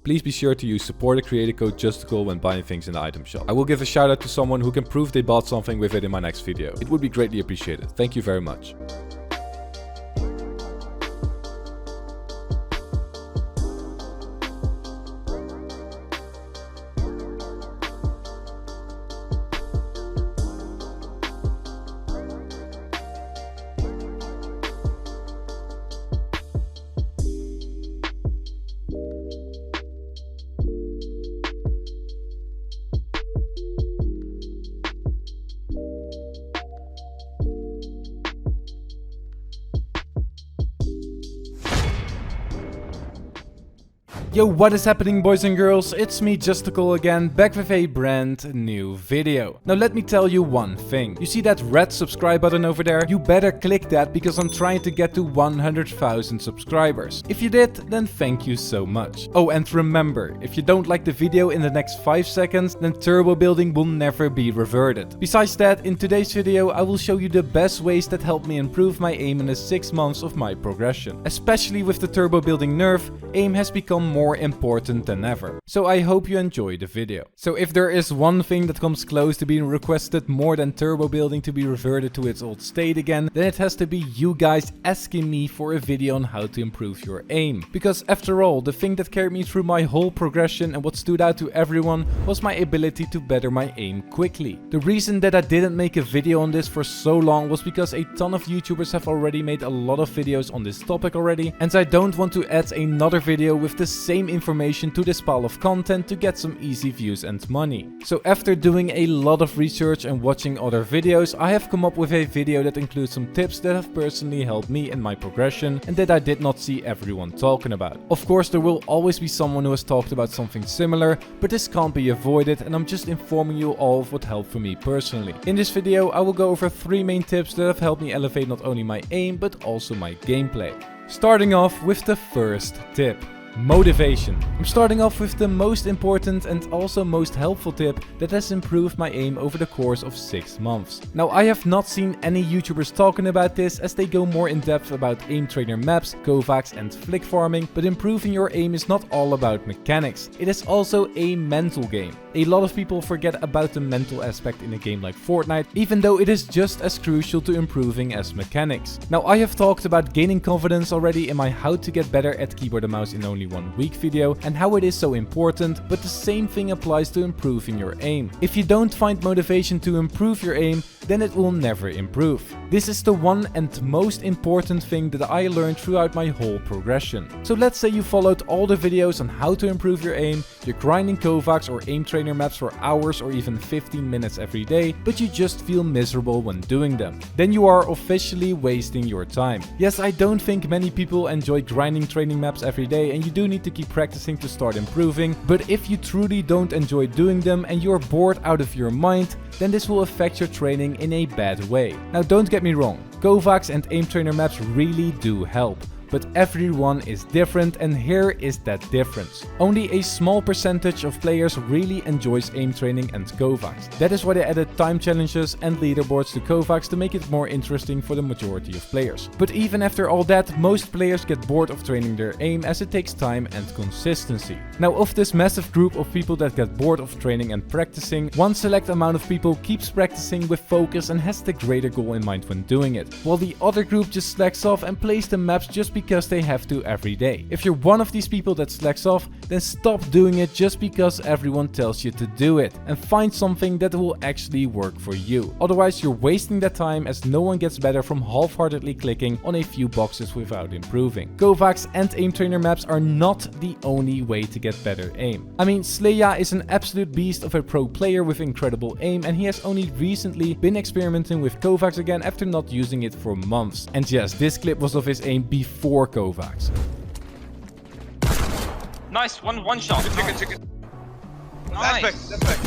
please be sure to use supporter creator code Justicul when buying things in the item shop. I will give a shout out to someone who can prove they bought something with it in my next video. It would be greatly appreciated. Thank you very much. Yo, what is happening, boys and girls? It's me, Justicul again, back with a brand new video. Now let me tell you one thing. You see that red subscribe button over there? You better click that because I'm trying to get to 100,000 subscribers. If you did, then thank you so much. Oh, and remember, if you don't like the video in the next 5 seconds, then turbo building will never be reverted. Besides that, in today's video, I will show you the best ways that helped me improve my aim in the 6 months of my progression. Especially with the turbo building nerf, aim has become more important than ever. So I hope you enjoy the video. So if there is one thing that comes close to being requested more than turbo building to be reverted to its old state again, then it has to be you guys asking me for a video on how to improve your aim. Because after all, the thing that carried me through my whole progression and what stood out to everyone was my ability to better my aim quickly. The reason that I didn't make a video on this for so long was because a ton of YouTubers have already made a lot of videos on this topic already, and I don't want to add another video with the same information to this pile of content to get some easy views and money. So after doing a lot of research and watching other videos, I have come up with a video that includes some tips that have personally helped me in my progression and that I did not see everyone talking about. Of course, there will always be someone who has talked about something similar, but this can't be avoided, and I'm just informing you all of what helped for me personally. In this video, I will go over 3 main tips that have helped me elevate not only my aim but also my gameplay. Starting off with the first tip. Motivation. I'm starting off with the most important and also most helpful tip that has improved my aim over the course of 6 months. Now, I have not seen any YouTubers talking about this as they go more in depth about aim trainer maps, Kovaaks and flick farming, but improving your aim is not all about mechanics. It is also a mental game. A lot of people forget about the mental aspect in a game like Fortnite, even though it is just as crucial to improving as mechanics. Now, I have talked about gaining confidence already in my how to get better at keyboard and mouse in only 1 week video and how it is so important, but the same thing applies to improving your aim. If you don't find motivation to improve your aim, then it will never improve. This is the one and most important thing that I learned throughout my whole progression. So let's say you followed all the videos on how to improve your aim, you're grinding Kovaaks or aim trainer maps for hours or even 15 minutes every day, but you just feel miserable when doing them. Then you are officially wasting your time. Yes, I don't think many people enjoy grinding training maps every day, and you do need to keep practicing to start improving, but if you truly don't enjoy doing them and you're bored out of your mind, then this will affect your training in a bad way. Now, don't get me wrong, Kovaaks and aim trainer maps really do help. But everyone is different, and here is that difference. Only a small percentage of players really enjoys aim training and Kovaaks. That is why they added time challenges and leaderboards to Kovaaks to make it more interesting for the majority of players. But even after all that, most players get bored of training their aim as it takes time and consistency. Now, of this massive group of people that get bored of training and practicing, one select amount of people keeps practicing with focus and has the greater goal in mind when doing it, while the other group just slacks off and plays the maps just because they have to every day. If you're one of these people that slacks off, then stop doing it just because everyone tells you to do it, and find something that will actually work for you. Otherwise, you're wasting that time, as no one gets better from half-heartedly clicking on a few boxes without improving. Kovaaks and aim trainer maps are not the only way to get better aim. I mean, Sleya is an absolute beast of a pro player with incredible aim, and he has only recently been experimenting with Kovaaks again after not using it for months. And yes, this clip was of his aim before Kovaaks. Nice, one shot. Chicken. Nice. That's back.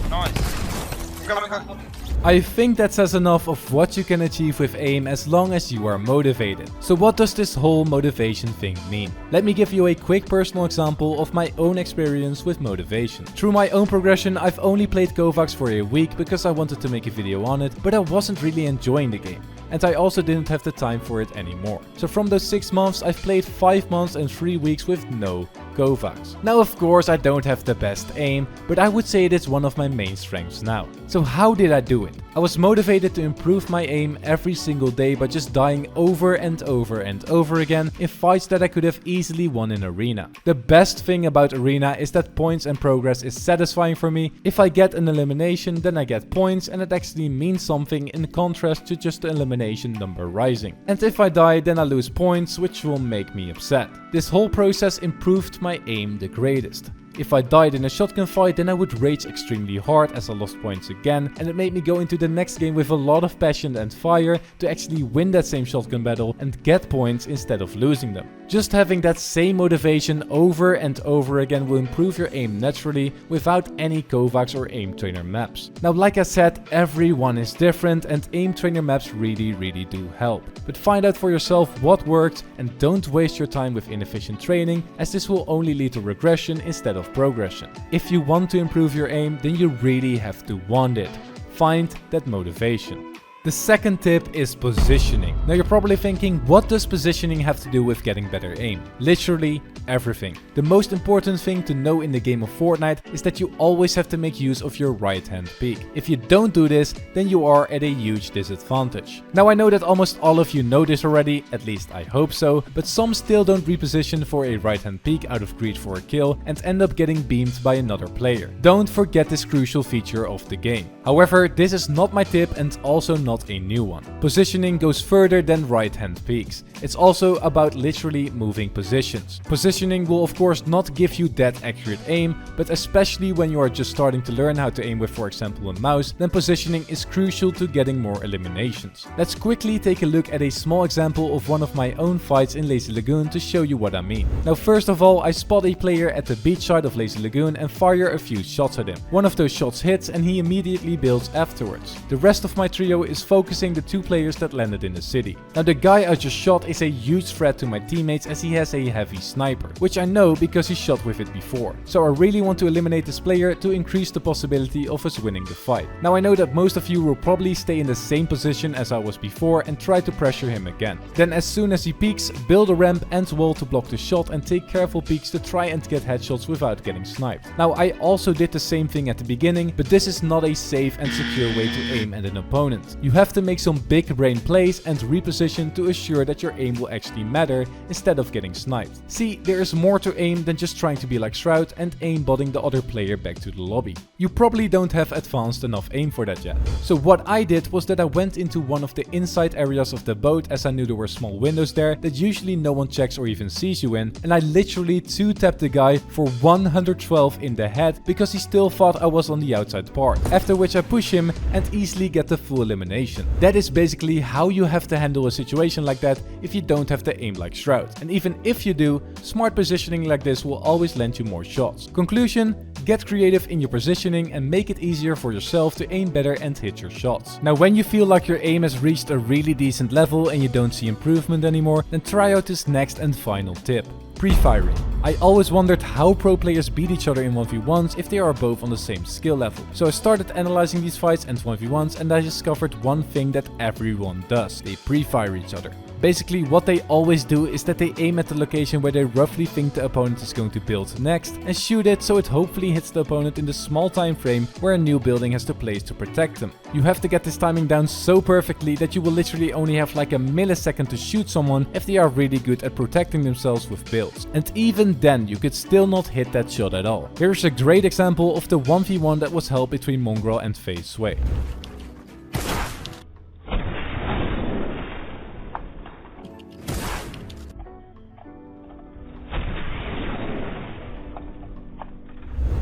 Nice. Come. I think that says enough of what you can achieve with aim as long as you are motivated. So what does this whole motivation thing mean? Let me give you a quick personal example of my own experience with motivation. Through my own progression, I've only played Kovaaks for a week because I wanted to make a video on it, but I wasn't really enjoying the game. And I also didn't have the time for it anymore. So from those 6 months, I've played 5 months and 3 weeks with no Kovaaks. Now of course I don't have the best aim, but I would say it is one of my main strengths now. So how did I do it? I was motivated to improve my aim every single day by just dying over and over and over again in fights that I could have easily won in Arena. The best thing about Arena is that points and progress is satisfying for me. If I get an elimination, then I get points, and it actually means something in contrast to just the elimination number rising. And if I die, then I lose points, which will make me upset. This whole process improved my aim the greatest. If I died in a shotgun fight, then I would rage extremely hard as I lost points again, and it made me go into the next game with a lot of passion and fire to actually win that same shotgun battle and get points instead of losing them. Just having that same motivation over and over again will improve your aim naturally without any Kovaaks or aim trainer maps. Now like I said, everyone is different and aim trainer maps really do help. But find out for yourself what worked and don't waste your time with inefficient training, as this will only lead to regression instead of progression. If you want to improve your aim, then you really have to want it. Find that motivation. The second tip is positioning. Now you're probably thinking, what does positioning have to do with getting better aim? Literally everything. The most important thing to know in the game of Fortnite is that you always have to make use of your right hand peek. If you don't do this, then you are at a huge disadvantage. Now I know that almost all of you know this already, at least I hope so, but some still don't reposition for a right hand peek out of greed for a kill and end up getting beamed by another player. Don't forget this crucial feature of the game. However, this is not my tip and also not a new one. Positioning goes further than right hand peeks. It's also about literally moving positions. Positioning will of course not give you that accurate aim, but especially when you are just starting to learn how to aim with, for example, a mouse, then positioning is crucial to getting more eliminations. Let's quickly take a look at a small example of one of my own fights in Lazy Lagoon to show you what I mean. Now first of all, I spot a player at the beach side of Lazy Lagoon and fire a few shots at him. One of those shots hits and he immediately builds afterwards. The rest of my trio is focusing the 2 players that landed in the city. Now the guy I just shot is a huge threat to my teammates as he has a heavy sniper, which I know because he shot with it before. So I really want to eliminate this player to increase the possibility of us winning the fight. Now I know that most of you will probably stay in the same position as I was before and try to pressure him again. Then as soon as he peeks, build a ramp and wall to block the shot and take careful peeks to try and get headshots without getting sniped. Now I also did the same thing at the beginning, but this is not a safe and secure way to aim at an opponent. You have to make some big brain plays and reposition to assure that your aim will actually matter instead of getting sniped. See, there is more to aim than just trying to be like Shroud and aimbotting the other player back to the lobby. You probably don't have advanced enough aim for that yet. So what I did was that I went into one of the inside areas of the boat, as I knew there were small windows there that usually no one checks or even sees you in, and I literally 2-tapped the guy for 112 in the head because he still thought I was on the outside part, after which I push him and easily get the full elimination. That is basically how you have to handle a situation like that if you don't have the aim like Shroud. And even if you do, smart positioning like this will always land you more shots. Conclusion: get creative in your positioning and make it easier for yourself to aim better and hit your shots. Now when you feel like your aim has reached a really decent level and you don't see improvement anymore, then try out this next and final tip. Prefiring. I always wondered how pro players beat each other in 1v1s if they are both on the same skill level. So I started analyzing these fights and 1v1s and I discovered one thing that everyone does: they pre-fire each other. Basically what they always do is that they aim at the location where they roughly think the opponent is going to build next and shoot it so it hopefully hits the opponent in the small time frame where a new building has to place to protect them. You have to get this timing down so perfectly that you will literally only have like a millisecond to shoot someone if they are really good at protecting themselves with builds. And even then you could still not hit that shot at all. Here's a great example of the 1v1 that was held between Mongrel and FaZe Sway.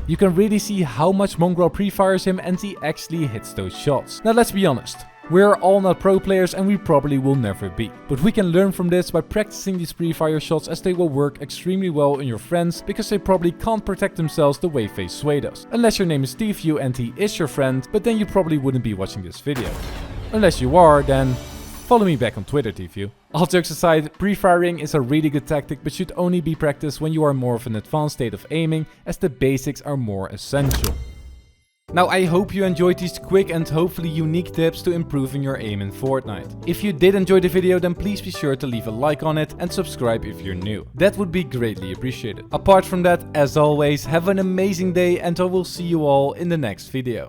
You can really see how much Mongrel pre-fires him and he actually hits those shots. Now let's be honest. We're all not pro players and we probably will never be. But we can learn from this by practicing these pre-fire shots, as they will work extremely well on your friends because they probably can't protect themselves the way Face Sway does. Unless your name is Steveview and he is your friend, but then you probably wouldn't be watching this video. Unless you are, then follow me back on Twitter, Steveview. All jokes aside, pre-firing is a really good tactic but should only be practiced when you are more of an advanced state of aiming, as the basics are more essential. Now I hope you enjoyed these quick and hopefully unique tips to improving your aim in Fortnite. If you did enjoy the video, then please be sure to leave a like on it and subscribe if you're new. That would be greatly appreciated. Apart from that, as always, have an amazing day and I will see you all in the next video.